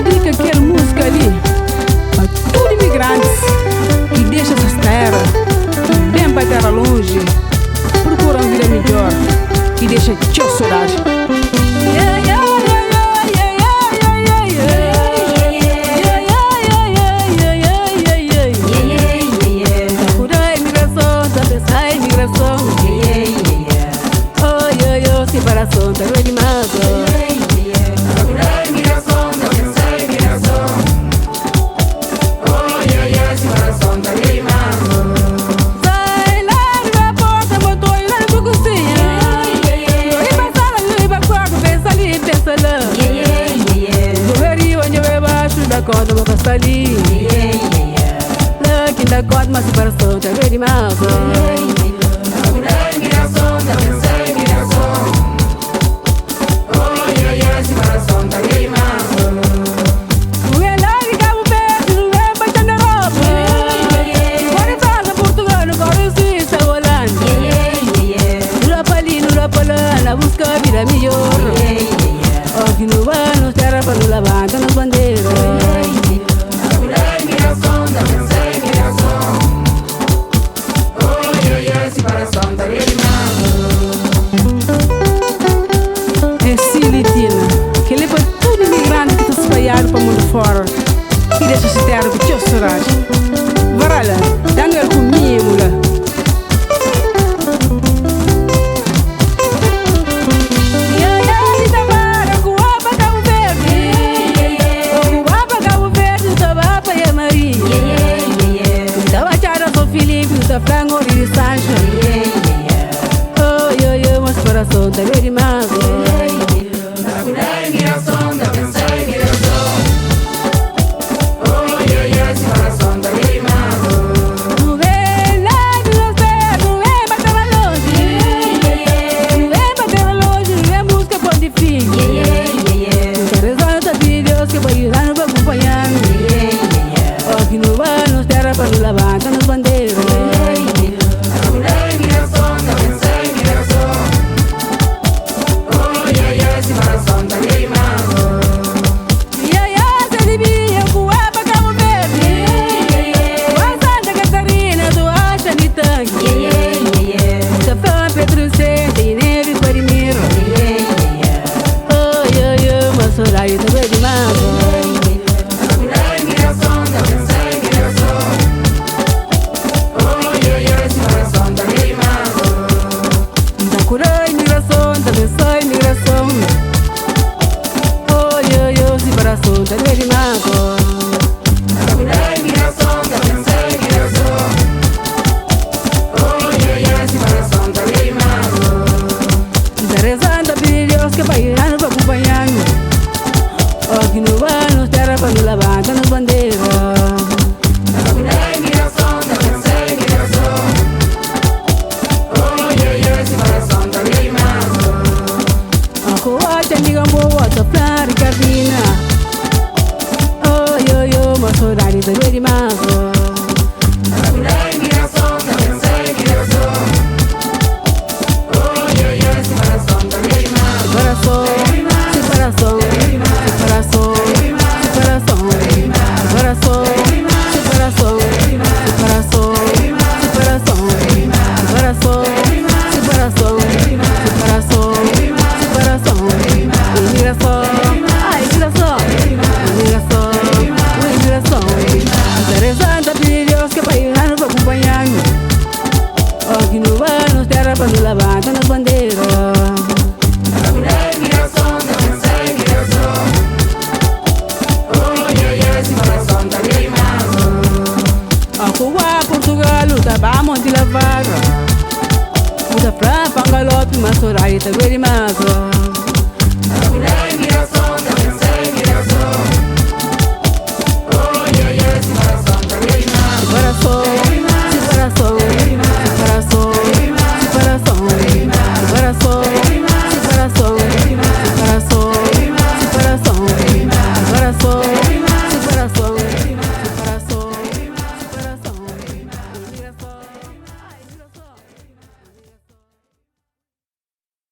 dedica aquela música ali a todos imigrantes que deixam essa terra, vêm para a terra longe, procuram vida melhor e deixam tchau saudade. Separação, tá doido demais. Imigração, tá pensando em imigração. Oh, yeah, yeah, separação, tá doido demais. Sai lá da porta, botou lá na tua cozinha. E passa lá, e vai quarto, pensa ali, pensa lá. Do rio onde eu baixo da corda, vou passar ali. Lá que da corda, uma separação, tá doido demais. Imigração, tá pensando em imigração. Busca vida melhor. Aqui no ano, terra para nos levantar nas bandeiras. Imigração, tá pensando em imigração. Oh, yeah, yeah, separação, tá bem demais. É Silitina, que leva todo imigrante que está espalhado para o mundo fora e deixa essa terra com teu saudade. Varala, Daniel comigo lá. Frango e Sancho. Oh, yo, yo, mas coração tá bem demais. Imigração, tá pensando em imigração. Oh, yeah, yeah, separação, tá bem demais. Não vem lá do céu, não vem bater lá longe. Não vem bater lá longe, não vem buscar ponto de fim. Muita razão tá de Deus que vai ajudando para acompanhar. Aqui no ano, terra para nos levantar nas bandeiras. Aí tá bem demais. Imigração, tá pensando em imigração. Oh, yeah, yeah, separação, tá bem demais. Tá curando imigração, tá pensando em imigração. Oh, yo, yo, separação, tá bem demais. Imigração, tá pensando em imigração. Oh, yeah, yeah, separação, tá bem demais. Tá rezando a pedir Deus que vai irando pra acompanhar. Aqui no ano, terra para nos levantar nas bandeiras. Imigração, tá pensando em imigração. Oh, yeah, yeah, separação, tá bem demais. A coata, amiga boa, tá plana, Ricardina. Oh, yo, yo, mas saudade tá bem demais. Imigração, tá pensando em imigração. Oh, yeah, yeah, separação, tá bem demais. Separação, separação. Separação, separação, separação, separação, separação, separação, separação, separação, separação, separação, imigração, imigração, imigração, imigração. Interessante pedir Deus que vai irando para acompanhar. Aqui no ano, terra para nos levantar nas bandeiras. Portugal, luta para Monte Lavar. Luta para Pangalope, mas horário tá bem demais.